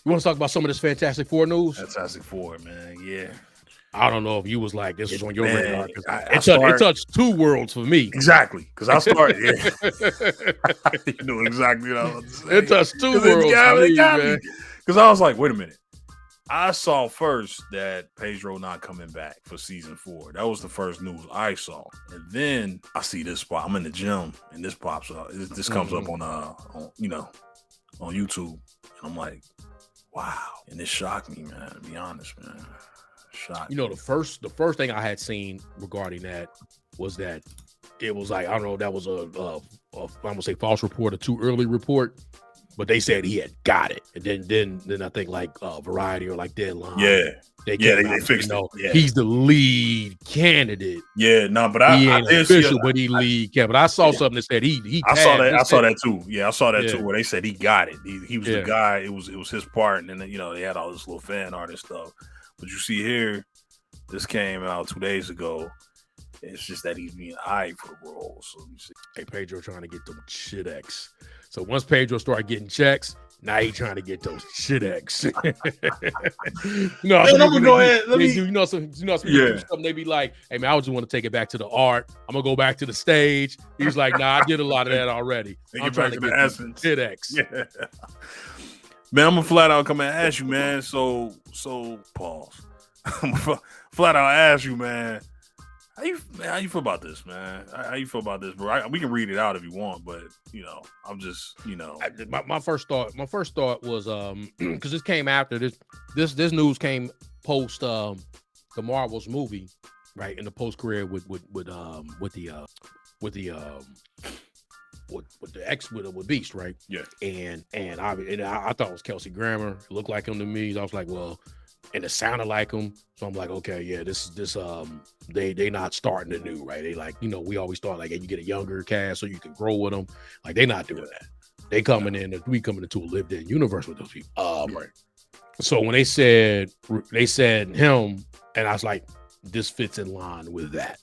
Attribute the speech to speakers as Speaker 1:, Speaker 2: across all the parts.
Speaker 1: You want to talk about some of this Fantastic Four news?
Speaker 2: Fantastic Four, man. Yeah.
Speaker 1: I don't know if you was like this was on your radar.
Speaker 2: It
Speaker 1: touched two worlds for me.
Speaker 2: Exactly, because I started. Yeah. You know exactly what I was saying.
Speaker 1: It touched two worlds for me, man.
Speaker 2: Because I was like, wait a minute. I saw first that Pedro not coming back for season 4. That was the first news I saw, and then I see this spot. I'm in the gym, and this pops up. This comes up on YouTube, and I'm like, wow. And it shocked me, man. To be honest, man.
Speaker 1: You know, the first thing I had seen regarding that was that it was like, I don't know, that was a I'm gonna say false report, a too early report, but they said he had got it, and then I think like Variety or like Deadline, they fixed it. Yeah. He's the lead candidate.
Speaker 2: Yeah, no, but
Speaker 1: he ain't official, but he lead candidate. But I saw something that said he.
Speaker 2: I saw that too. Yeah, I saw that too, where they said he got it. He was the guy. It was his part, and then they had all this little fan art and stuff. But you see here, this came out 2 days ago. It's just that he's being eyed for the role. So you see,
Speaker 1: hey, Pedro trying to get them shit X. So once Pedro started getting checks, now he trying to get those shit X.
Speaker 2: I'm gonna go ahead.
Speaker 1: Something they be like, hey man, I just want to take it back to the art. I'm gonna go back to the stage. He's like, nah, I did a lot of that already. I'm trying to get the shit X.
Speaker 2: Yeah. Man, I'm gonna flat out come and ask you, man. So pause. I'm gonna flat out ask you, man. How you feel about this, man? How you feel about this, bro? We can read it out if you want, but I'm just,
Speaker 1: my first thought was because this came after this news came post the Marvel's movie, right, in the post career with Beast, right?
Speaker 2: Yeah.
Speaker 1: And I thought it was Kelsey Grammer. It looked like him to me. I was like, well, and it sounded like him. So I'm like, okay, yeah, they not starting anew, right? They like, we always thought like, hey, you get a younger cast so you can grow with them. Like they not doing that. They coming into a lived in universe with those people.
Speaker 2: Right.
Speaker 1: So when they said him, and I was like, this fits in line with that,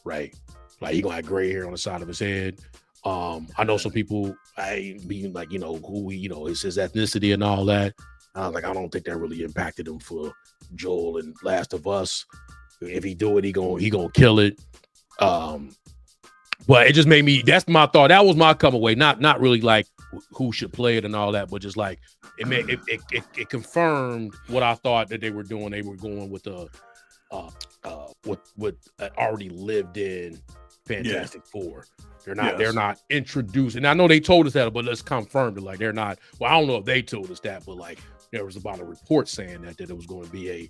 Speaker 1: right? Like he gonna have gray hair on the side of his head. I know some people, being like, who it's his ethnicity and all that. I was like, I don't think that really impacted him for Joel and Last of Us. If he do it, he gonna kill it. But it just made me. That's my thought. That was my come away. Not really like who should play it and all that, but just like it confirmed what I thought that they were doing. They were going with the what already lived in Fantastic Four. They're not introduced, and I know they told us that, but let's confirm it. Like they're not. Well, I don't know if they told us that, but like there was about a report saying that it was going to be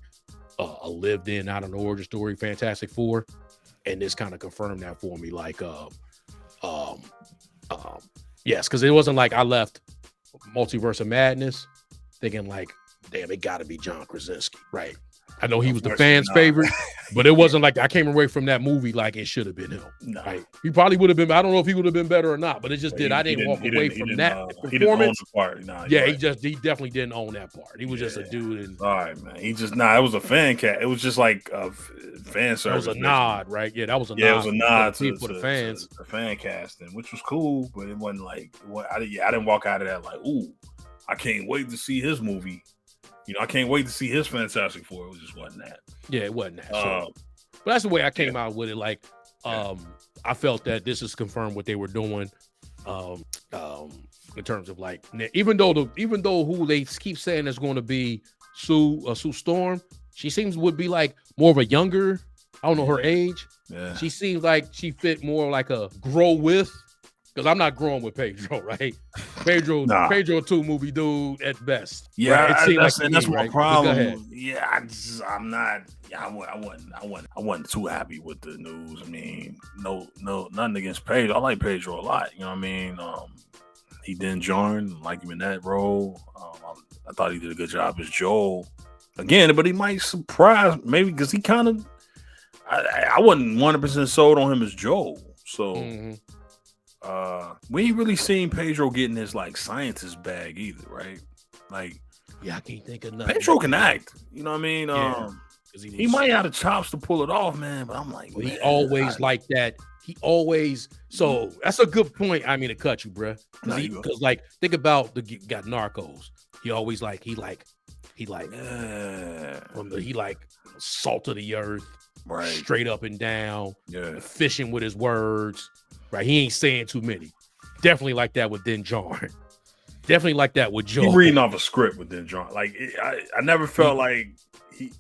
Speaker 1: a lived in, not an origin story Fantastic Four, and this kind of confirmed that for me. Like, yes, because it wasn't like I left Multiverse of Madness thinking like, damn, it got to be John Krasinski, right? I know he was the fans' favorite, but it wasn't like I came away from that movie like it should have been him. No. Right? He probably would have been. I don't know if he would have been better or not, but it just did. I didn't walk away from that performance. He didn't own the part. He definitely didn't own that part. He was just a dude. And
Speaker 2: all right, man. It was a fan cat. It was just like a fan service.
Speaker 1: That was a nod, right? Yeah, that was a nod.
Speaker 2: Yeah, it was a nod to
Speaker 1: the fans,
Speaker 2: the fan casting, which was cool, but it wasn't like I didn't walk out of that like, ooh, I can't wait to see his movie. I can't wait to see his Fantastic Four. It just wasn't that. Yeah, it wasn't that. But
Speaker 1: that's the way I came out with it. Like, I felt that this is confirmed what they were doing. In terms of like, even though who they keep saying is going to be Sue Storm, she would be like more of a younger. I don't know her age.
Speaker 2: Yeah.
Speaker 1: She seems like she fit more like a grow with. Because I'm not growing with Pedro, right? Pedro, a 2 movie dude at best.
Speaker 2: Yeah,
Speaker 1: right?
Speaker 2: That's my problem. Yeah, I'm not. Yeah, I wasn't too happy with the news. I mean, no, nothing against Pedro. I like Pedro a lot. You know what I mean? He didn't join, like him in that role. I thought he did a good job as Joel again, but he might surprise maybe because he kind of. I wasn't 100% sold on him as Joel, so. Mm-hmm. We ain't really seen Pedro getting his like scientist bag either, right? Like,
Speaker 1: I can't think of nothing.
Speaker 2: Pedro can act, you know what I mean? He might have the chops to pull it off, man. But I'm like,
Speaker 1: he always like that. He always. So that's a good point. I mean, to cut you, bruh. Because like, think about got Narcos. he always he salt of the earth,
Speaker 2: right,
Speaker 1: straight up and down,
Speaker 2: yeah,
Speaker 1: fishing with his words, right? He ain't saying too many. Definitely like that with Djarin. Definitely like that with Joe.
Speaker 2: He's reading off a script with Djarin. Like I never felt like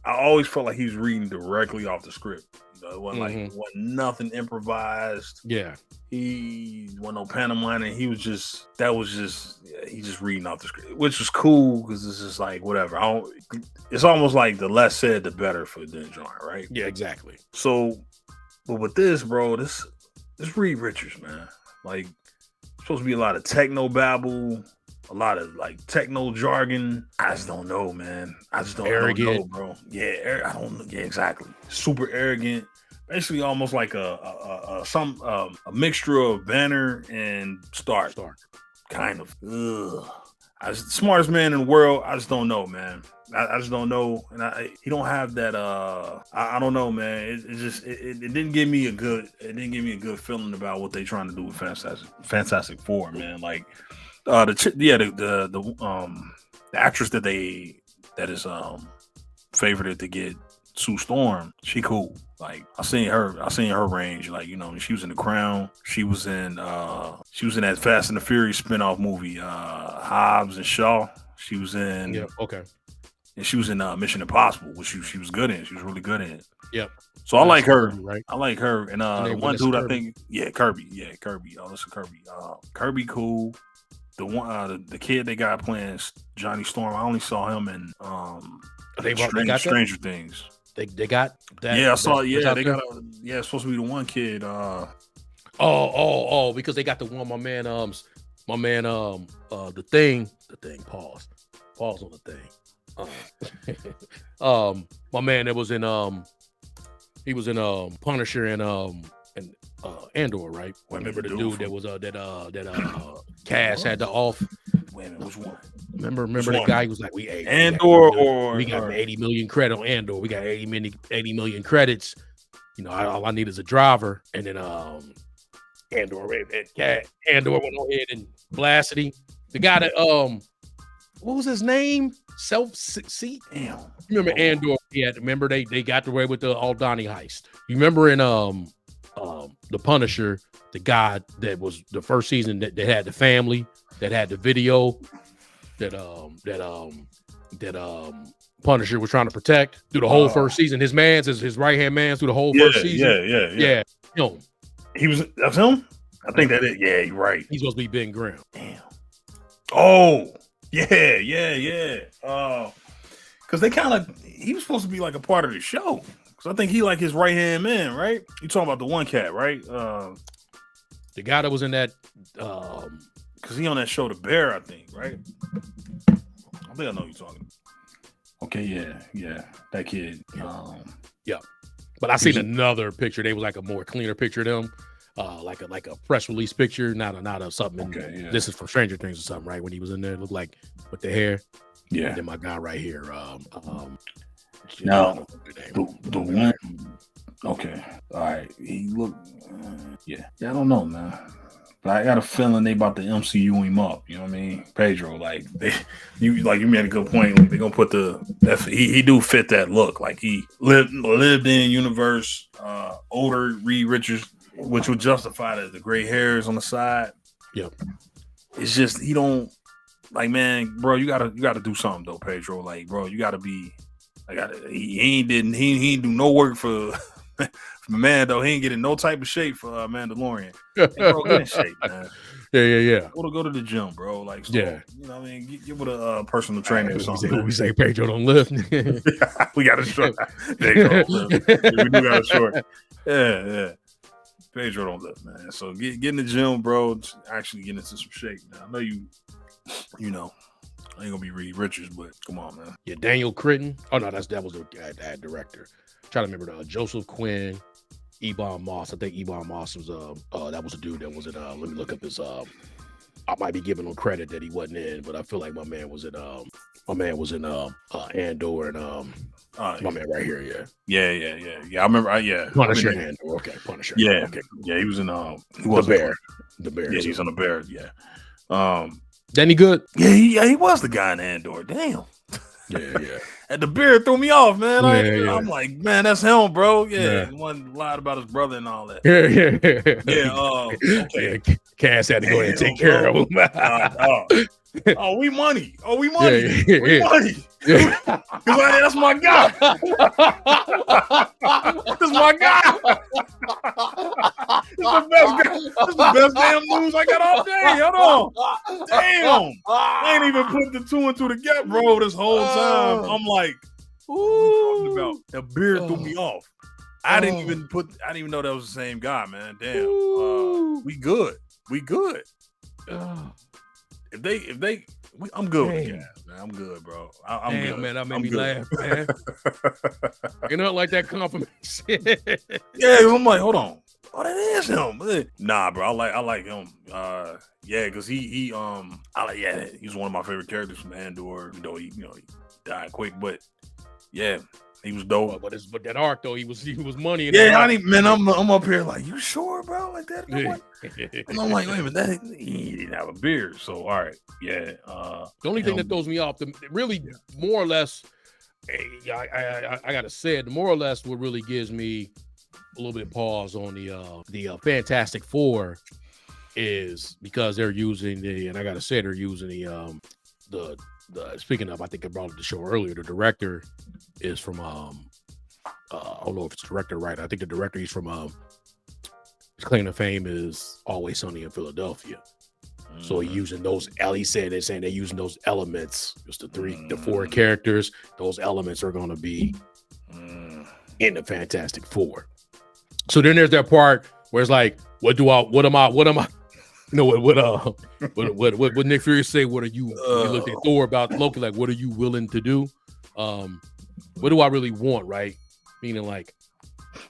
Speaker 2: I always felt like he was reading directly off the script. It wasn't wasn't nothing improvised.
Speaker 1: Yeah.
Speaker 2: He wasn't no pantomiming. He was just he just reading off the script, which was cool because it's just like whatever. It's almost like the less said, the better for Djarin, right?
Speaker 1: Yeah, exactly.
Speaker 2: So, but with this, bro, this Reed Richards, man, like supposed to be a lot of techno babble, a lot of like techno jargon. I just don't know, man. I don't know, bro. Yeah, I don't know. Yeah, exactly. Super arrogant. Basically, almost like a mixture of Banner and Stark. Kind of. Smartest man in the world. I just don't know, man. I just don't know, and he don't have that. I don't know, man. It didn't give me a good. It didn't give me a good feeling about what they trying to do with Fantastic Four, man. Like the actress that is favorited to get Sue Storm. She cool. Like I seen her range. Like, you know, she was in The Crown. She was in that Fast and the Furious spinoff movie, Hobbs and Shaw. She was in.
Speaker 1: Yeah. Okay.
Speaker 2: And she was in Mission Impossible, which she was good in. She was really good in.
Speaker 1: Yep.
Speaker 2: So I like her.
Speaker 1: Kirby, right?
Speaker 2: I like her. And the one dude Kirby. I think, Kirby. Yeah, Kirby. Oh, listen, Kirby. Kirby cool. The one, the kid they got playing Johnny Storm. I only saw him in Stranger Things.
Speaker 1: They got that.
Speaker 2: Yeah, I saw. Yeah, they got. It's supposed to be the one kid.
Speaker 1: Because they got the one. My man. The thing. Pause on the thing. My man that was in he was in Punisher and Andor, right? Remember the dude that was that Cass had to off.
Speaker 2: Wait a minute, which one?
Speaker 1: Remember the guy who was like, we got 80 million credit on Andor. We got 80 million credits. You know, all I need is a driver. And then Andor went on ahead and blasted him. The guy that what was his name? Self-seat.
Speaker 2: Damn.
Speaker 1: You remember Andor? Yeah, remember they got away with the Aldani heist. You remember in the Punisher, the guy that was the first season that had the family, that had the video that Punisher was trying to protect through the whole first season. His right hand man through the whole first season. Yeah. Him.
Speaker 2: That's him? I think that is. Yeah, you're right.
Speaker 1: He's supposed to be Ben Grimm.
Speaker 2: Damn. Oh. Yeah. Because he was supposed to be like a part of the show. Because I think he like his right hand man, right? You talking about the one cat, right?
Speaker 1: The guy that was in that.
Speaker 2: Because he on that show, The Bear, I think, right? I think I know who you're talking about. Okay, yeah, that kid.
Speaker 1: Yeah, but I seen another picture. They was like a more cleaner picture of them. Like a press release picture, not a something. Okay, yeah. This is from Stranger Things or something, right? When he was in there, it looked like with the hair.
Speaker 2: Yeah.
Speaker 1: And then my guy right here.
Speaker 2: Now the one. Okay. All right. He looked. Yeah. I don't know, man. But I got a feeling they about to MCU him up. You know what I mean? Pedro, like you made a good point. Like they gonna put he do fit that look. Like he lived in universe. Older Reed Richards. Which would justify the gray hairs on the side.
Speaker 1: Yep.
Speaker 2: It's just he don't like, man, bro. You gotta do something though, Pedro. Like, bro, you gotta be. He ain't do no work for Mando. He ain't getting no type of shape for Mandalorian. Hey, bro, get in shape, man.
Speaker 1: Yeah.
Speaker 2: Go to the gym, bro. Like, so,
Speaker 1: yeah.
Speaker 2: You know what I mean? Get with a personal trainer or something.
Speaker 1: We say Pedro don't lift.
Speaker 2: We got a short. Pedro don't lift. We do got a short. Yeah. Pedro don't lift, man. So get in the gym, bro. Actually get into some shape. Now I know you know, I ain't gonna be Reed Richards, but come on, man.
Speaker 1: Yeah, Daniel Critton. Oh no, that was the director. I'm trying to remember Joseph Quinn, Ebon Moss. I think Ebon Moss was that was a dude that was in let me look up his I might be giving him credit that he wasn't in, but I feel like my man was in Andor and my man right here,
Speaker 2: yeah. I remember,
Speaker 1: Punisher and Andor. Okay, Punisher.
Speaker 2: Yeah,
Speaker 1: okay,
Speaker 2: he was in
Speaker 1: The Bear.
Speaker 2: Yeah, he's on The Bear. Yeah.
Speaker 1: Then he good?
Speaker 2: Yeah, he was the guy in Andor. Damn.
Speaker 1: Yeah.
Speaker 2: And the beard threw me off, man.
Speaker 1: Yeah.
Speaker 2: I'm like, man, that's him, bro. Yeah.
Speaker 1: Yeah.
Speaker 2: He wasn't lied about his brother and all that.
Speaker 1: Yeah.
Speaker 2: Okay.
Speaker 1: Yeah. Cass had to go ahead and take care of him.
Speaker 2: Oh, we money. We money.
Speaker 1: Yeah.
Speaker 2: That's my guy. That's my guy. This is the best damn news I got all day. Hold on. Damn. I ain't even put the two and two together, bro, this whole time. I'm like, what are we talking about? The beard threw me off. I didn't even know that was the same guy, man. Damn. We good. I'm good with Cass, man. I'm good, bro. I'm good.
Speaker 1: Man, that made me laugh, man. You know, like that compliment.
Speaker 2: Yeah, I'm like, hold on. Oh, that is him. Nah, bro. I like him. Because he he's one of my favorite characters from Andor. He died quick, but yeah, he was dope.
Speaker 1: But that arc though, he was money.
Speaker 2: I'm up here like, you sure, bro? Like that? And I'm like, wait a minute, he didn't have a beard. So all right, yeah.
Speaker 1: The only thing that throws me off, more or less, I gotta say it. More or less, what really gives me a little bit of pause on the Fantastic Four is because they're using and I gotta say they're using the speaking of, I think I brought up the show earlier. The director is from I don't know if it's director right. I think the director he's from his claim to fame is Always Sunny in Philadelphia. So using those, they're saying they're using those elements, just the four characters. Those elements are going to be in the Fantastic Four. So then there's that part where it's like, what am I? You know what Nick Fury say? What are you? You looked at Thor about Loki, like, what are you willing to do? What do I really want? Right? Meaning like,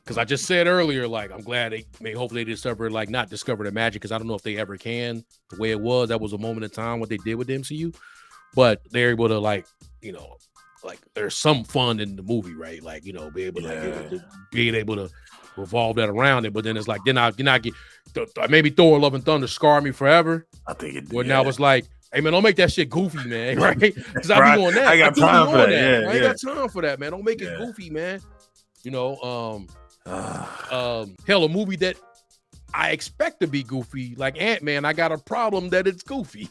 Speaker 1: because I just said earlier, like, I'm glad hopefully they not discover the magic, because I don't know if they ever can. The way it was, that was a moment in time what they did with the MCU, but they're able to like there's some fun in the movie, right? Like, be able to revolve that around it. But then it's like, then I get maybe Thor: Love and Thunder scarred me forever.
Speaker 2: I think it did.
Speaker 1: Well, now it's like, hey man, don't make that shit goofy, man, right? Because I be doing that.
Speaker 2: I got time for that. Yeah,
Speaker 1: I ain't got time for that, man. Don't make it goofy, man. Hell, a movie that I expect to be goofy, like Ant-Man, I got a problem that it's goofy,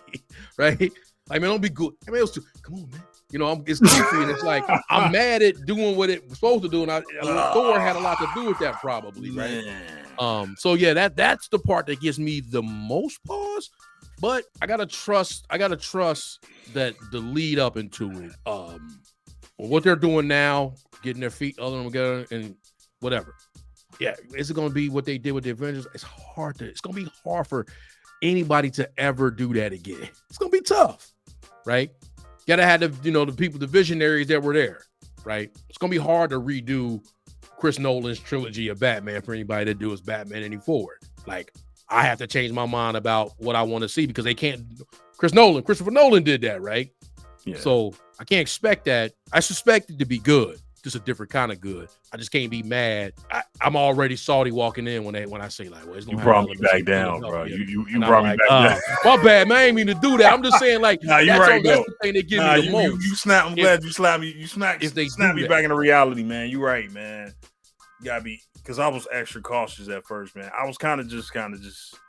Speaker 1: right? Like, man, don't be good. I mean, come on, man. It's goofy, and it's like, I'm mad at doing what it was supposed to do, and Thor had a lot to do with that, probably, right? So yeah, that's the part that gives me the most pause. But I gotta trust that the lead up into it, what they're doing now, getting their feet other together and whatever. Yeah, is it gonna be what they did with the Avengers? It's gonna be hard for anybody to ever do that again. It's gonna be tough, right? Gotta have the people, the visionaries that were there, right? It's gonna be hard to redo Chris Nolan's trilogy of Batman for anybody that do his Batman any forward. Like, I have to change my mind about what I want to see, because they can't. Christopher Nolan did that, right? Yeah. So I can't expect that. I suspect it to be good, just a different kind of good. I just can't be mad. I'm already salty walking in when I say like, well, it's gonna.
Speaker 2: You brought me back down, bro. You brought me back down.
Speaker 1: My bad, man. I ain't mean to do that. I'm just saying, like,
Speaker 2: nah, you're right. That's
Speaker 1: the thing that gives me the most.
Speaker 2: You snap. I'm glad you slapped me. You snap me back into reality, man. You're right, man. You gotta be, because I was extra cautious at first, man. I was kind of just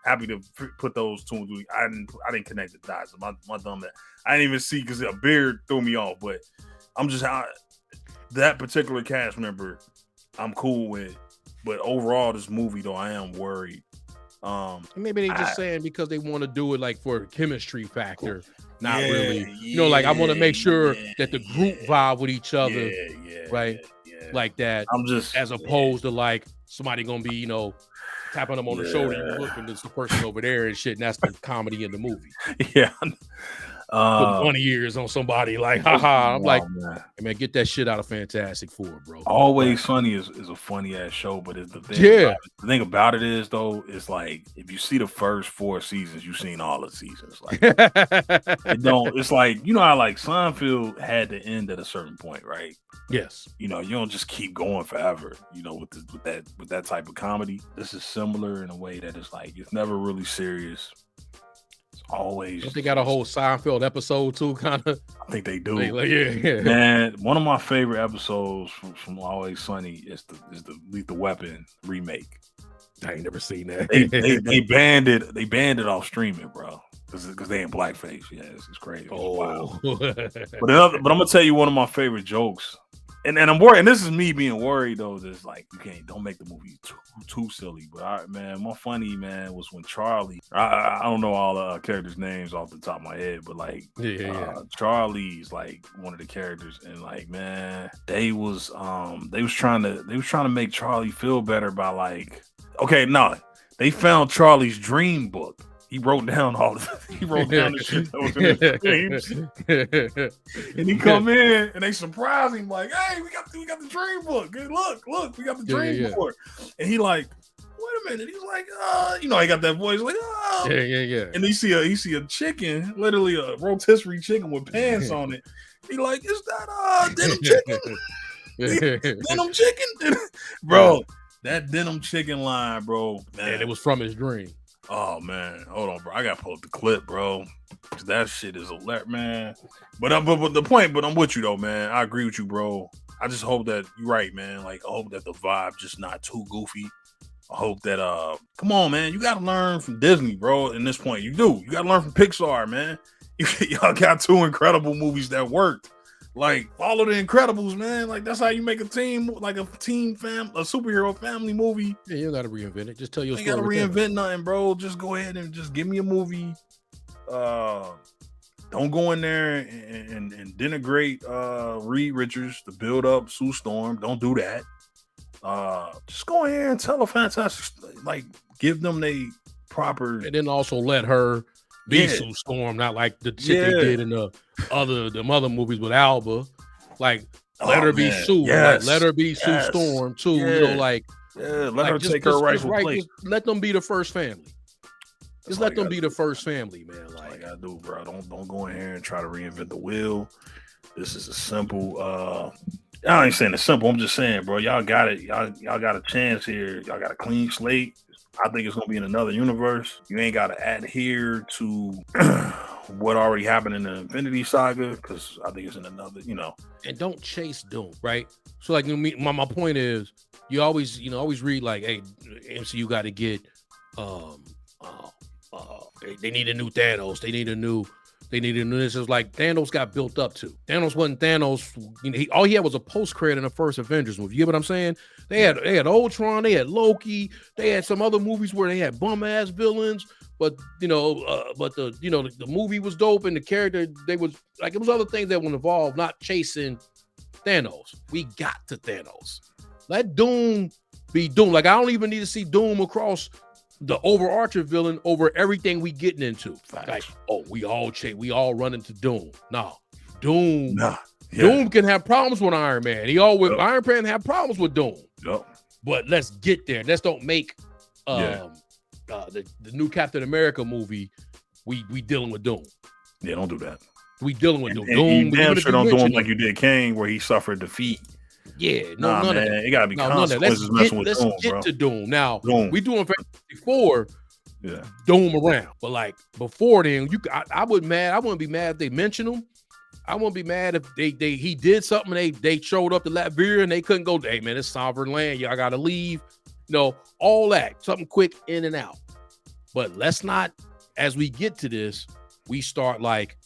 Speaker 2: happy to put those two and three. I didn't connect the dots. My dumb that I didn't even see, because a beard threw me off. But I'm just that particular cast member, I'm cool with. But overall, this movie though, I am worried.
Speaker 1: Maybe they just saying because they want to do it like for a chemistry factor, not really. Like, I want to make sure that the group vibe with each other, right? Yeah. Like that. I'm just, as opposed to like somebody gonna be, tapping them on the shoulder, you look, and it's the person over there and shit, and that's the comedy in the movie. Yeah. Put 20 years on somebody, like, haha. I'm like, hey, man, get that shit out of Fantastic Four, bro.
Speaker 2: Always Sunny is a funny ass show, but it's the thing. The thing about it is, though, it's like, if you see the first 4 seasons, you've seen all the seasons. Like, it's like, how like Seinfeld had to end at a certain point, right?
Speaker 1: Yes.
Speaker 2: You don't just keep going forever. With that type of comedy, this is similar in a way that it's like, it's never really serious. It's Always.
Speaker 1: Don't they got a whole Seinfeld episode too, kind of?
Speaker 2: I think they do.
Speaker 1: Yeah.
Speaker 2: Man, one of my favorite episodes from Always Sunny is the Lethal Weapon remake.
Speaker 1: I ain't never seen that.
Speaker 2: they banned it. They banned it off streaming, bro, because they in blackface. Yeah, it's crazy. Wow. But I'm gonna tell you one of my favorite jokes. And I'm worried, and this is me being worried though. Just like don't make the movie too silly. But my funny was when Charlie. I don't know all the characters' names off the top of my head, but like Charlie's like one of the characters, and like they was trying to make Charlie feel better by like they found Charlie's dream book. He wrote down the shit that was in his dreams. And he come in and they surprise him like, hey, we got the dream book. Hey, look, we got the dream book. And he like, wait a minute. He's like, he got that voice like, oh.
Speaker 1: Yeah.
Speaker 2: And he see a chicken, literally a rotisserie chicken with pants on it. He like, is that denim chicken? Denim chicken? Bro, that denim chicken line, bro. Man.
Speaker 1: And it was from his dream.
Speaker 2: Oh man, hold on, bro. I gotta pull up the clip, bro. That shit is alert, man. But I'm with you though, man. I agree with you, bro. I just hope that you're right, man. Like, I hope that the vibe just not too goofy. I hope that come on, man. You gotta learn from Disney, bro. In this point, you do. You gotta learn from Pixar, man. Y'all got two incredible movies that worked. Like, follow the Incredibles, man. Like, that's how you make a team, like a superhero family movie.
Speaker 1: Yeah, you gotta reinvent it. Just tell your story.
Speaker 2: You gotta reinvent nothing, bro. Just go ahead and just give me a movie. Don't go in there and denigrate Reed Richards to build up Sue Storm. Don't do that. Just go ahead and tell a fantastic, like, give them the proper,
Speaker 1: and then also let her be Sue Storm, not like the shit they did in the other movies with Alba. Like, let her be Sue. Yes. Like, let her be Sue Storm too.
Speaker 2: Yeah.
Speaker 1: Let
Speaker 2: her take her rightful place.
Speaker 1: Just let them be the first family. Just let them be the first family, man. Like,
Speaker 2: I gotta do, bro. Don't go in here and try to reinvent the wheel. This is a simple. I ain't saying it's simple. I'm just saying, bro. Y'all got it. Y'all got a chance here. Y'all got a clean slate. I think it's gonna be in another universe. You ain't gotta adhere to what already happened in the Infinity Saga, because I think it's in another,
Speaker 1: And don't chase Doom, right? So like, my point is, you always read like, hey, MCU got to get, they need a new Thanos. They need a new. This is like Thanos got built up to. Thanos wasn't Thanos. All he had was a post credit in the first Avengers movie. You get what I'm saying? They had Ultron, they had Loki, they had some other movies where they had bum ass villains, but the movie was dope and the character it was other things that were involved, not chasing Thanos. We got to Thanos. Let Doom be Doom. Like, I don't even need to see Doom across the overarching villain over everything we getting into. Like, we all run into Doom. No, Doom. Doom can have problems with Iron Man. Iron Man have problems with Doom. But let's get there. Let's don't make the new Captain America movie. We dealing with Doom.
Speaker 2: Yeah, don't do that.
Speaker 1: We dealing with Doom.
Speaker 2: You damn sure don't do him like you did Kang, where he suffered defeat.
Speaker 1: Yeah, none of that.
Speaker 2: It gotta be consequences messing with Doom,
Speaker 1: Let's get to Doom. Now, we doing Fantastic Four,
Speaker 2: Yeah.
Speaker 1: Doom around. But like before then, I wouldn't be mad if they mentioned him. I wouldn't be mad if he did something and they showed up to Latveria and they couldn't go, hey man, it's sovereign land. Y'all gotta leave. All that. Something quick in and out. But let's not, as we get to this, we start like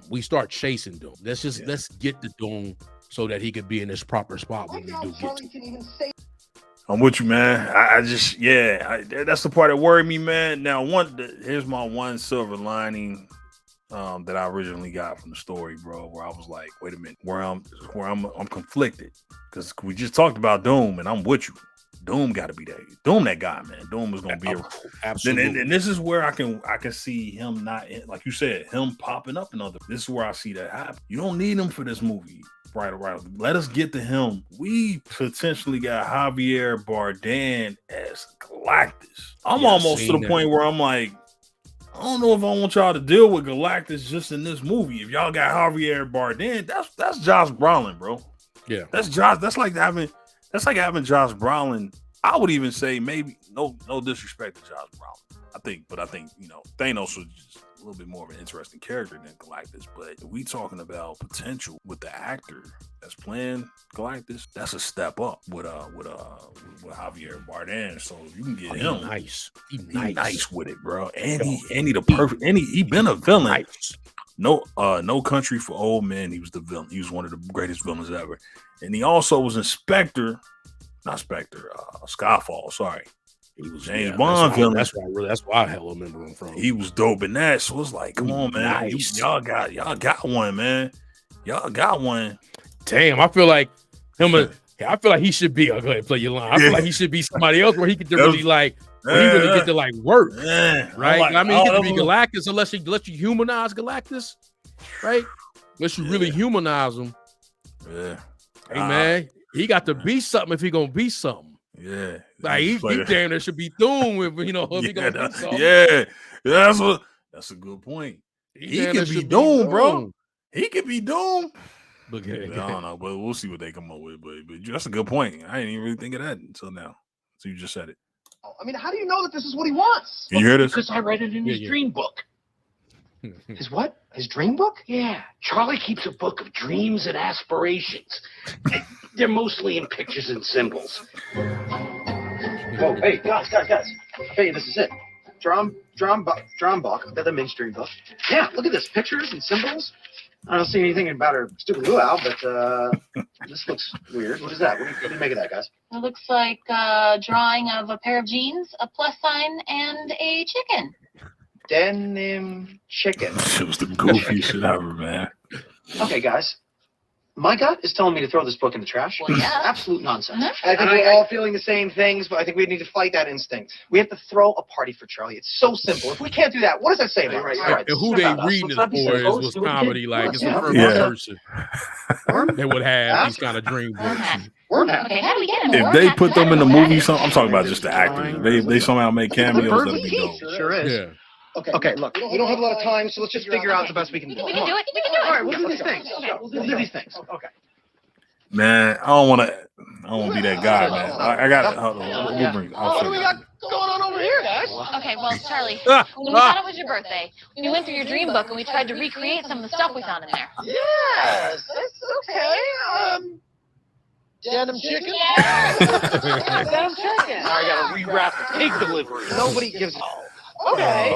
Speaker 1: we start chasing Doom. Let's get to Doom so that he could be in his proper spot when we do get to him.
Speaker 2: I'm with you, man. I just, that's the part that worried me, man. Now, here's my one silver lining that I originally got from the story, bro, where I was like, wait a minute, where I'm conflicted, because we just talked about Doom, and I'm with you. Doom got to be that guy, man. Doom is going to be
Speaker 1: absolutely.
Speaker 2: And this is where I can see him not, like you said, him popping up in other. This is where I see that happen. You don't need him for this movie. Right. Let us get to him. We potentially got Javier Bardem as Galactus. I'm almost to the point where I'm like, I don't know if I want y'all to deal with Galactus just in this movie. If y'all got Javier Bardem, that's Josh Brolin, bro.
Speaker 1: Yeah,
Speaker 2: that's Josh. That's like having Josh Brolin. I would even say maybe no disrespect to Josh Brolin. I think Thanos was just a little bit more of an interesting character than Galactus. But if we talking about potential with the actor that's playing Galactus, that's a step up with Javier Bardem. So you can get him
Speaker 1: nice. He
Speaker 2: nice with it, bro. And he been a villain.
Speaker 1: Nice.
Speaker 2: No Country for Old Men. He was the villain. He was one of the greatest villains ever. And he also was Skyfall. Sorry. He was James Bond villain.
Speaker 1: That's why I hell remember him from.
Speaker 2: He was dope in that. So it's like, come on, man.
Speaker 1: Nice.
Speaker 2: Y'all got one, man. Y'all got one.
Speaker 1: Damn, I feel like he should be. Go ahead and play your line. I feel like he should be somebody else where he could really get to like work, right? Like, I mean, he could be Galactus unless you humanize Galactus, right? Unless you really humanize him.
Speaker 2: Yeah.
Speaker 1: Hey man, he got to be something if he gonna be something.
Speaker 2: Yeah,
Speaker 1: like he damn near should be Doom if he gonna be something.
Speaker 2: Yeah, that's a good point. He could be Doom, bro. He could be Doom.
Speaker 1: Look,
Speaker 2: I don't know, but we'll see what they come up with. But that's a good point. I didn't even really think of that until now. So you just said it.
Speaker 3: I mean, how do you know that this is what he wants?
Speaker 2: Can you hear this?
Speaker 3: Because I read it in his dream book. His what? His dream book? Yeah. Charlie keeps a book of dreams and aspirations. They're mostly in pictures and symbols. Oh, hey, guys. Hey, this is it. Drum book. The mainstream book. Yeah, look at this. Pictures and symbols. I don't see anything about her stupid luau, but this looks weird. What is that? What do you make of that, guys?
Speaker 4: It looks like a drawing of a pair of jeans, a plus sign, and a chicken.
Speaker 3: Denim chicken.
Speaker 2: It was the goofiest shit ever, man.
Speaker 3: Okay, guys. My gut is telling me to throw this book in the trash.
Speaker 4: Well, yeah.
Speaker 3: Absolute nonsense. I think we're all feeling the same things, but I think we need to fight that instinct. We have to throw a party for Charlie. It's so simple. If we can't do that, what does that say about us?
Speaker 1: Right. And who they reading this for was comedy. Like, it's the first person that would have these kind of dream books.
Speaker 4: Okay, how do we get him?
Speaker 2: If they put them in the movie, I'm talking about just the actors. If they somehow make cameos, that'd be dope.
Speaker 3: Sure is.
Speaker 1: Yeah.
Speaker 3: Okay, look, we don't have a lot of time, so let's just figure out the best we can do.
Speaker 4: We can do it.
Speaker 3: All right, we'll do these things. We'll do these things. Okay.
Speaker 2: Man, I don't want to be that guy, man. I got it.
Speaker 3: What do we got going on over here, guys?
Speaker 4: Okay, well, Charlie, when we thought it was your birthday, we went through your dream book and we tried to recreate some of the stuff we found in there.
Speaker 3: Yes, that's okay. Denim chicken?
Speaker 4: Yeah.
Speaker 3: Denim chicken. I gotta rewrap the pig delivery. Nobody gives a... Okay,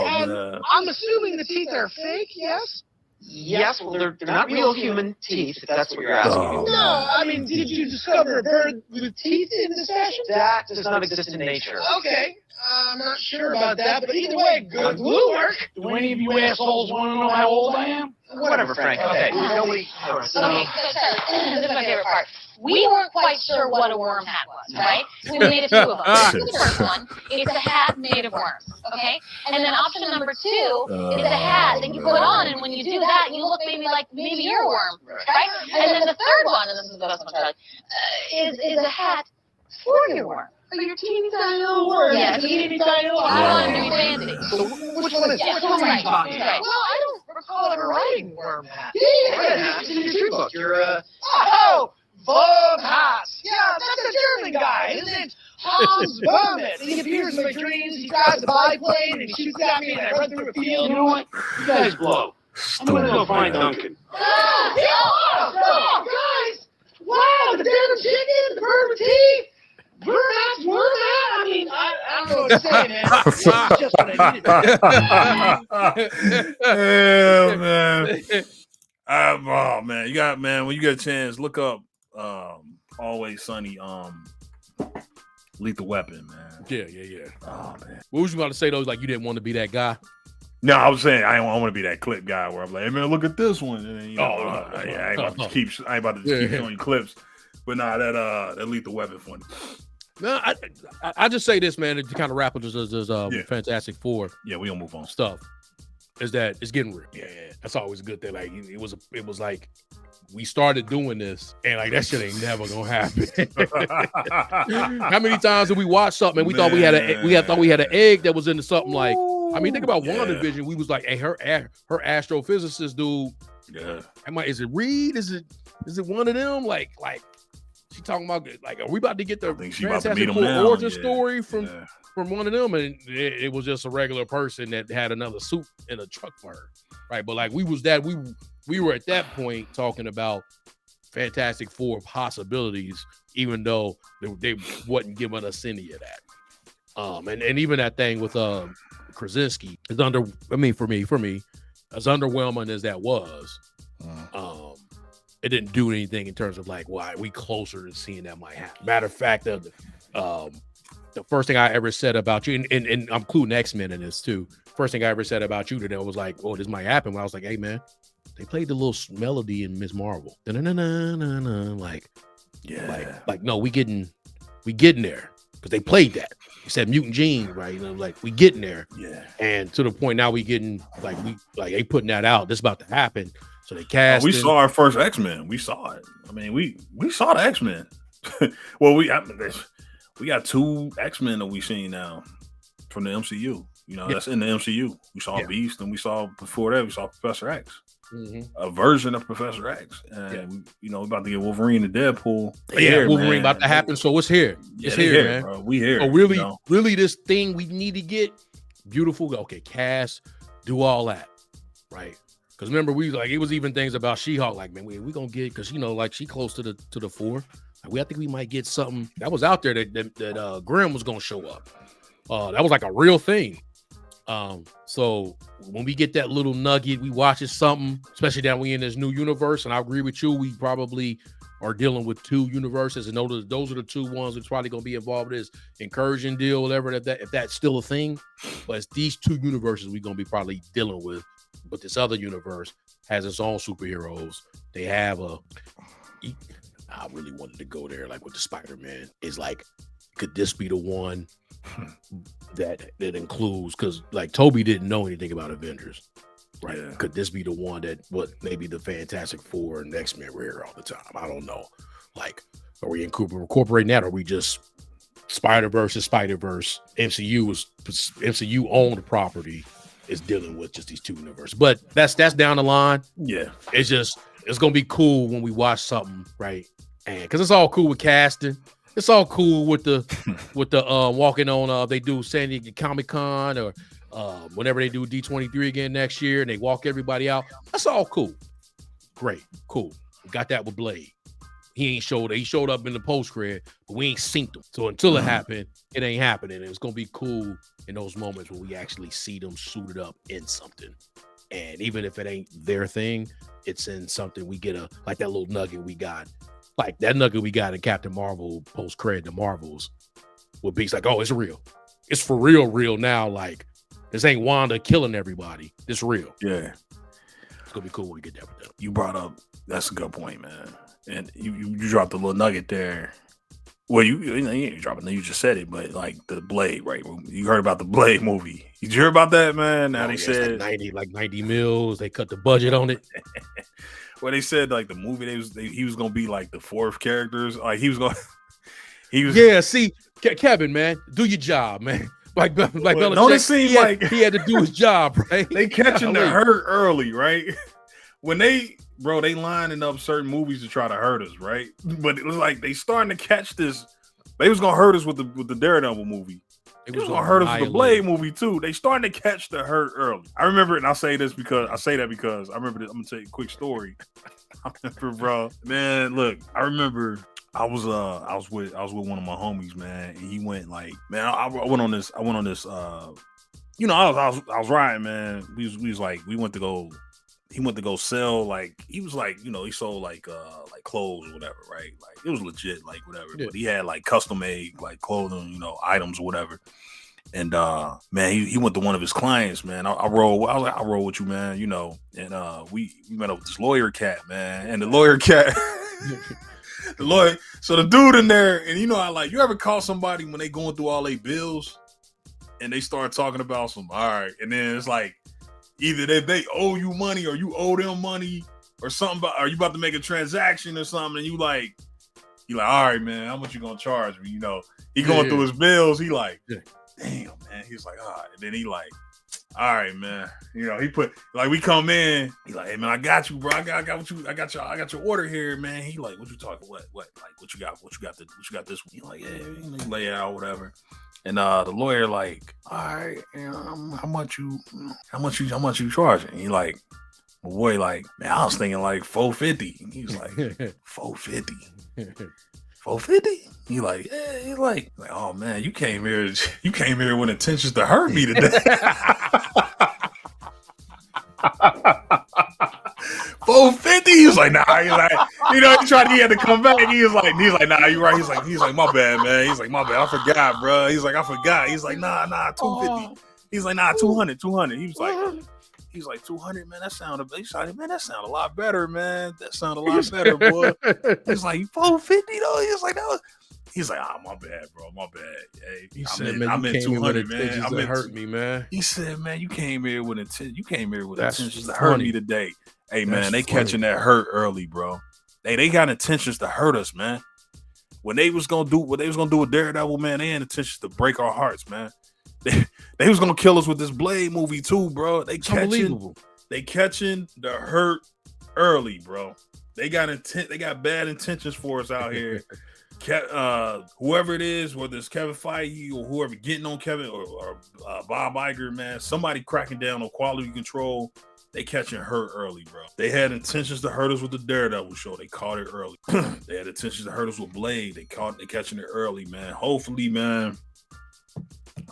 Speaker 3: I'm assuming the teeth are fake, yes? Yes, well, they're not real human teeth, if that's what you're asking. No, I mean, did you discover a bird with teeth in this fashion? That does not exist in nature. Okay, I'm not sure about that, but either way, good glue work. Do any of you assholes want to know how old I am? Whatever, Frank. Okay.
Speaker 4: Okay, so Charlie, this is my favorite part. We weren't quite sure what a worm hat was, right? So we made two of them. The first one, it's a hat made of worms, okay? And then option number 2 is a hat that you put on, and when you do that, you look maybe you're a worm, right? And then the third one, and this is the best one, Charlie, is a hat for your worm. For your teeny tiny little worm. Yeah, teeny tiny little worm. I want to be fancy.
Speaker 3: So which one is it?
Speaker 4: Which one are you talking about?
Speaker 3: Well, I don't recall ever writing worm hat. Yeah, it's in your tree book. You're Von Haas. Yeah, that's a German guy, isn't it? Hans Berman. He appears in my dreams, he drives a biplane, and he shoots at me, and I run through a field. You know what? You guys blow. I'm gonna go find Duncan. Guys! Wow, the denim chicken, the bird with teeth, bird ass, worm hat. I mean, I don't know what to say, man. This is just what I needed.
Speaker 2: Yeah, man. Oh man, when you get a chance, look up Always Sunny Lethal Weapon, man.
Speaker 1: Yeah.
Speaker 2: Oh man.
Speaker 1: What was you about to say though? Like you didn't want to be that guy?
Speaker 2: No, I was saying I want to be that clip guy where I'm like, hey man, look at this one. And then, I ain't about to keep showing you clips. But nah, that Lethal Weapon funny.
Speaker 1: No, I just say this, man, to kind of wrap up this Fantastic Four.
Speaker 2: Yeah, we gonna move on.
Speaker 1: Stuff is that it's getting real. Yeah, that's always a good thing. Like it was like we started doing this, and like that shit ain't never gonna happen. How many times did we watch something and we thought we had an egg that was into something like? I mean, think about WandaVision. We was like, hey, her astrophysicist dude.
Speaker 2: Yeah.
Speaker 1: Is it Reed? Is it one of them? Like. She talking about like, are we about to get the
Speaker 2: Fantastic
Speaker 1: Four origin story from one of them? And it was just a regular person that had another suit in a truck for her, right? But like we were at that point talking about Fantastic Four possibilities, even though they wasn't giving us any of that. And even that thing with Krasinski is for me, as underwhelming as that was, it didn't do anything in terms of like, why we closer to seeing that might happen. Matter of fact, the first thing I ever said about you, and I'm including X-Men in this too. First thing I ever said about you today was like, oh, this might happen. When I was like, hey man, they played the little melody in Ms. Marvel. Like, yeah, like no, we getting there because they played that. You said Mutant Gene, right? And I'm like, we getting there. Yeah. And to the point now we getting like they putting that out. This about to happen. So they cast.
Speaker 2: We saw our first X-Men. We saw it. I mean, we saw the X-Men. Well, we got 2 X-Men that we seen now from the MCU. You know, that's in the MCU. We saw Beast, and we saw before that we saw Professor X. A version of Professor X, and we're about to get Wolverine and Deadpool.
Speaker 1: Wolverine about to happen, so it's here. It's here, man.
Speaker 2: Bro. We here.
Speaker 1: So really, this thing we need to get beautiful. Okay, cast, do all that, right? Because remember, it was even things about She-Hulk. Like, man, we gonna get because like she close to the 4. Like, I think we might get something that was out there that Grimm was gonna show up. That was like a real thing. So when we get that little nugget, we watch it something, especially that we in this new universe. And I agree with you. We probably are dealing with 2 universes, and those are the 2 ones that's probably going to be involved in this incursion deal, whatever, if that's still a thing. But it's these 2 universes we're going to be probably dealing with. But this other universe has its own superheroes. They have I really wanted to go there, like with the Spider-Man. Is like, could this be the one that includes, because like Toby didn't know anything about Avengers, right? Yeah. Could this be the one that maybe the Fantastic Four and X-Men were here all the time? I don't know. Like, are we incorporating that, or are we just Spider-Verse is Spider-Verse? MCU owned property is dealing with just these 2 universes, but that's down the line. Yeah, it's gonna be cool when we watch something, right? And because it's all cool with casting. It's all cool with the walking on. They do San Diego Comic-Con or whenever they do D23 again next year, and they walk everybody out. That's all cool. Great, cool. We got that with Blade. He showed up in the post-credit, but we ain't synced him. So until it happened, it ain't happening. And it's gonna be cool in those moments when we actually see them suited up in something. And even if it ain't their thing, it's in something. We get like that little nugget we got. Like that nugget we got in Captain Marvel post-credit, the Marvels, with Beast like, oh, it's real. It's for real now. Like, this ain't Wanda killing everybody. It's real. Yeah. It's going to be cool when we get there with them.
Speaker 2: You brought up, that's a good point, man. And you dropped a little nugget there. Well, you ain't dropping it, you just said it, but like the Blade, right? You heard about the Blade movie. Did you hear about that, man? Now they said
Speaker 1: like 90 mils. They cut the budget on it.
Speaker 2: Well, they said like the movie he was gonna be like the 4th characters. Like
Speaker 1: Yeah, see, Kevin, man, do your job, man. Like Belichick,
Speaker 2: don't it seem like
Speaker 1: he had to do his job, right?
Speaker 2: They catching the hurt early, right? When they lining up certain movies to try to hurt us, right? But it was like they starting to catch this. They was gonna hurt us with the Daredevil movie. It was gonna hurt us with the Blade movie too. They starting to catch the hurt early. I remember, and I say that because I remember this. I'm gonna tell you a quick story. I remember, bro, man. Look, I remember I was with one of my homies, man, and he went like, man, I went on this. I was riding, man. We went to go. He went to go sell, like, he was like, he sold like clothes or whatever, right? Like, it was legit, like whatever. Yeah. But he had like custom made like clothing, items or whatever. And man, he went to one of his clients, man. I roll with you, man, and we met up with this lawyer cat, man. And the lawyer cat the lawyer, so the dude in there, and you ever call somebody when they going through all their bills and they start talking about some, all right, and then it's like either they owe you money or you owe them money or something, or you about to make a transaction or something, and you like, all right, man, how much you gonna charge me? He going through his bills. He like, damn, man. He's like, all right. And then he like, all right, man. You know, he put like we come in. He like, hey man, I got you, bro. I got your order here, man. He like, what you talking? What? Like, what you got? What you got this? He like, yeah, he lay it out, whatever. And the lawyer like, all right, how much you charging? He like, my boy like, man, I was thinking like $450. He was like, $450. $450? He like, yeah. He's like, oh man, you came here with intentions to hurt me today. $450. He was like, nah. He's like, he had to come back. He was like, nah, you're right. He's like, my bad, man. He's like, my bad. I forgot, bro. He's like, I forgot. He's like, nah, $250. He's like, nah, $200. He was like, $200, man. That sounded a lot better, man. That sounded a lot better, boy. He's like, $450 though. He's like, my bad, bro. My bad. Hey,
Speaker 1: he said, man, you came here with intentions to hurt me, man.
Speaker 2: He said, man, you came here with intentions to hurt me today. Hey, man, they catching that hurt early, bro. They got intentions to hurt us, man. When they was gonna do what they was gonna do with Daredevil, man, they had intentions to break our hearts, man. They was gonna kill us with this Blade movie too, bro. They catching the hurt early, bro. They got bad intentions for us out here. Whoever it is, whether it's Kevin Feige or whoever getting on Kevin or Bob Iger, man, somebody cracking down on quality control. They catching hurt early, bro. They had intentions to hurt us with the Daredevil show. They caught it early. They had intentions to hurt us with Blade. They catching it early, man. Hopefully, man.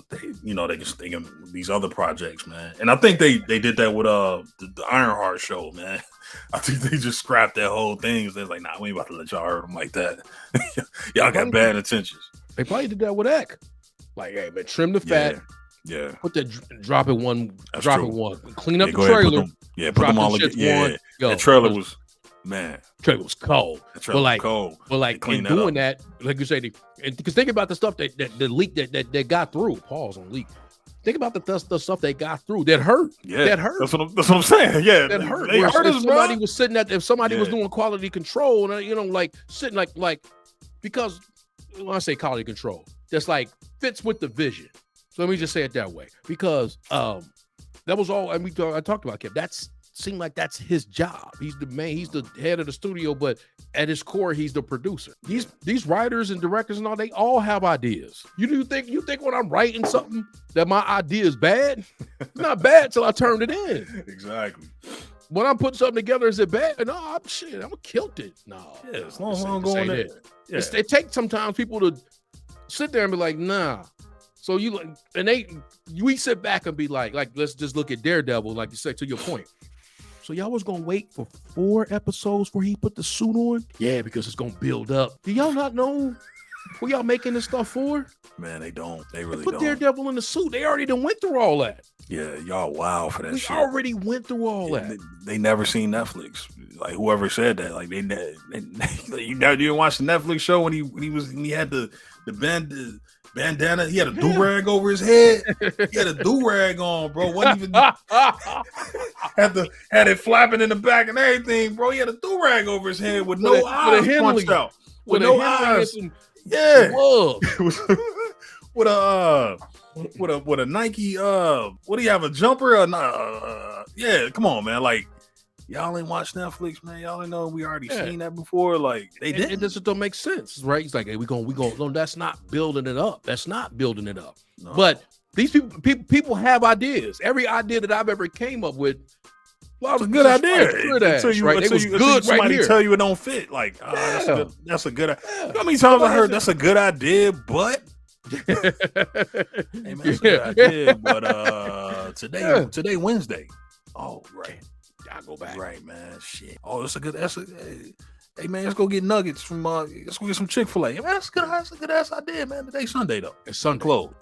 Speaker 2: They can these other projects, man. And I think they did that with the Ironheart show, man. I think they just scrapped that whole thing. They're like, nah, we ain't about to let y'all hurt them like that. Y'all got bad intentions.
Speaker 1: They probably did that with Ek. Like, hey, man, trim the fat.
Speaker 2: Yeah.
Speaker 1: Put that drop it one. Clean up the
Speaker 2: trailer.
Speaker 1: Put
Speaker 2: them all together. Yeah. The trailer was, man.
Speaker 1: Trailer was cold.
Speaker 2: Cold.
Speaker 1: But like in doing that, like you say, because think about the stuff that the leak that got through. Pause on leak. Think about the stuff they got through that hurt.
Speaker 2: Yeah,
Speaker 1: that hurt.
Speaker 2: That's what I'm saying. Yeah,
Speaker 1: that hurt.
Speaker 2: They hurt us,
Speaker 1: somebody
Speaker 2: bro.
Speaker 1: was sitting if somebody was doing quality control, and like sitting like because when I say quality control, that's like fits with the vision. So let me just say it that way, because that was all. And I talked about Kev. Seemed like that's his job. He's the head of the studio, but at his core, he's the producer. These writers and directors and all, they all have ideas. You think when I'm writing something that my idea is bad? It's not bad till I turn it in.
Speaker 2: Exactly.
Speaker 1: When I'm putting something together, is it bad? No, I'm gonna kill it. No.
Speaker 2: Yeah, as long as I'm going there. Yeah.
Speaker 1: It takes sometimes people to sit there and be like, nah. So we sit back and be like, let's just look at Daredevil, like you said, to your point. So y'all was gonna wait for 4 episodes where he put the suit on? Yeah, because it's gonna build up. Do y'all not know who y'all making this stuff for?
Speaker 2: Man, they don't. They really
Speaker 1: put
Speaker 2: don't.
Speaker 1: Daredevil in the suit. They already done went through all that.
Speaker 2: Yeah, y'all wow for that shit.
Speaker 1: We already went through all that.
Speaker 2: They never seen Netflix. Like whoever said that, like you didn't watch the Netflix show when he had the bandana. He had a do-rag over his head. He had a do-rag on, bro. Wasn't even had it flapping in the back and everything, bro. He had a do-rag over his head with no eyes punched out. With no eyes. Yeah. With a Nike what do you have, a jumper or yeah, come on, man. Like y'all ain't watched Netflix, man. Y'all ain't know we already seen that before. Like they didn't.
Speaker 1: It just don't make sense, right? It's like, hey, we going. No, that's not building it up. No. But these people have ideas. Every idea that I've ever came up with, well,
Speaker 2: it's a good idea.
Speaker 1: It was good.
Speaker 2: Somebody tell you it don't fit. Like that's a good. How many times I heard that's a good idea, but. Hey, man, that's a good idea. But today Wednesday. Oh, right.
Speaker 1: I'll go back.
Speaker 2: Right, man. Shit. Oh, hey man, let's go get nuggets from let's go get some Chick-fil-A. Man, that's a good ass idea, man. Today's Sunday though.
Speaker 1: It's Sunday. Closed.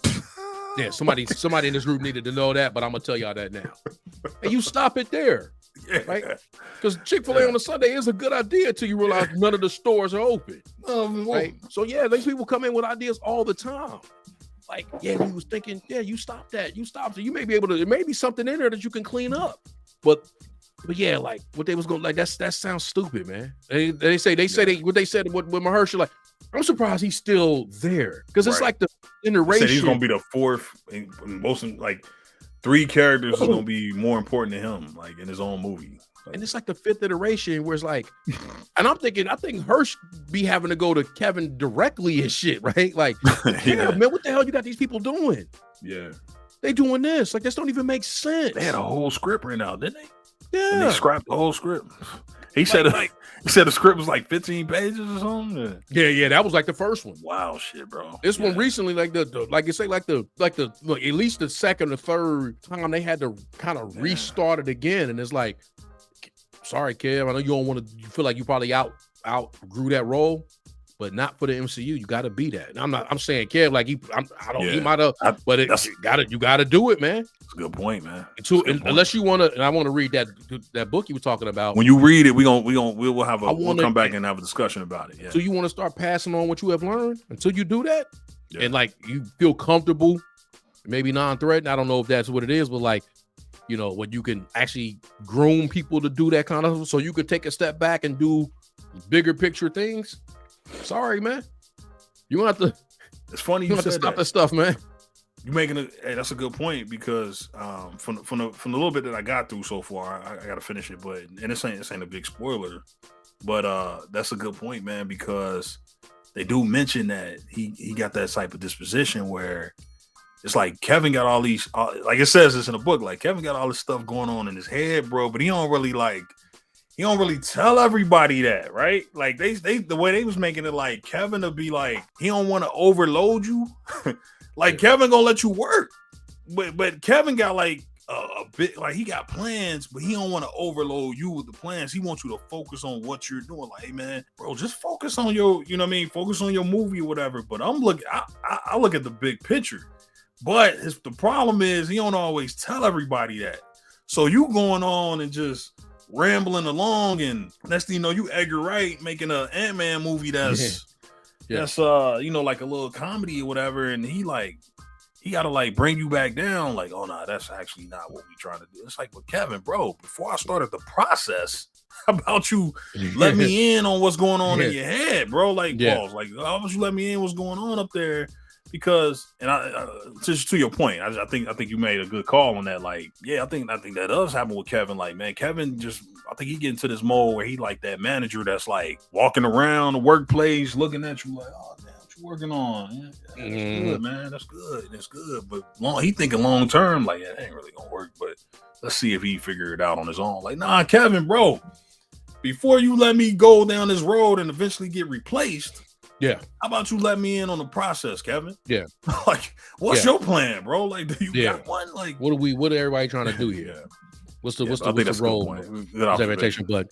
Speaker 1: Yeah, somebody in this group needed to know that, but I'm gonna tell y'all that now. And you stop it there. Right? Because Chick-fil-A on a Sunday is a good idea till you realize none of the stores are open. Right? So yeah, these people come in with ideas all the time. Like, yeah, we was thinking, yeah, you stop that. So you may be able to, there may be something in there that you can clean up. But yeah, like what they was going, like that sounds stupid, man. They say what they said with Mahershala, like, I'm surprised he's still there because it's like the iteration.
Speaker 2: He's gonna be the fourth, and most like 3 characters are gonna be more important to him, like in his own movie. Like,
Speaker 1: and it's like the 5th iteration where it's like, and I think Hirsch be having to go to Kevin directly and shit, right? Like, yeah, man, what the hell you got these people doing?
Speaker 2: Yeah,
Speaker 1: they doing this. Like, this don't even make sense.
Speaker 2: They had a whole script written out, didn't they?
Speaker 1: Yeah,
Speaker 2: and they scrapped the whole script. He said the script was like 15 pages or something.
Speaker 1: Yeah, that was like the first one.
Speaker 2: Wow, shit, bro.
Speaker 1: This one recently, like like you say, like the look, at least the second or third time they had to kind of restart it again, and it's like, sorry, Kev, I know you don't want to. You feel like you probably outgrew that role, but not for the MCU. You got to be that. And I'm saying, Kev, like he might have, but you got to do it, man.
Speaker 2: That's a good point, man.
Speaker 1: Unless you want to, and I want to read that book you were talking about.
Speaker 2: When you read it, we'll come back and have a discussion about it. Yeah.
Speaker 1: So you want to start passing on what you have learned until you do that, and like you feel comfortable, maybe non-threatening. I don't know if that's what it is, but like, you know, when you can actually groom people to do that kind of, so you could take a step back and do bigger picture things. Sorry, man. You don't have to.
Speaker 2: It's funny
Speaker 1: you have to stop that stuff, man.
Speaker 2: You making that's a good point because from the little bit that I got through so far, I got to finish it. But and this ain't a big spoiler, but that's a good point, man, because they do mention that he got that type of disposition where it's like Kevin got all these, like it says this in the book, like Kevin got all this stuff going on in his head, bro, but he don't really tell everybody that, right? Like they the way they was making it, like Kevin to be like, he don't want to overload you. Like Kevin gonna let you work, but Kevin got like a bit, like he got plans, but he don't want to overload you with the plans. He wants you to focus on what you're doing. Like, hey man, bro, just focus on your, you know what I mean? Focus on your movie or whatever. But I look at the big picture. But the problem is he don't always tell everybody that. So you going on and just rambling along, and next thing you know, you Edgar Wright making an Ant-Man movie that's you know, like a little comedy or whatever, and he gotta like bring you back down, like, oh no, that's actually not what we trying to do. It's like, well, Kevin, bro, before I started the process, how about you let me in on what's going on in your head, bro? Like, pause, like, how about you let me in what's going on up there? Because, and I just to your point, I think you made a good call on that. Like, yeah, I think that does happen with Kevin. Like, man, Kevin just, I think he get into this mode where he like that manager that's like walking around the workplace, looking at you like, oh damn, what you working on? Yeah, that's good, man. That's good. But he thinking long term, like, yeah, that ain't really gonna work. But let's see if he figure it out on his own. Like, nah, Kevin, bro, before you let me go down this road and eventually get replaced.
Speaker 1: Yeah.
Speaker 2: How about you let me in on the process, Kevin?
Speaker 1: Yeah.
Speaker 2: Like, what's your plan, bro? Like, do you got one? Like,
Speaker 1: what are everybody trying to do here? What's the role? Expectation, but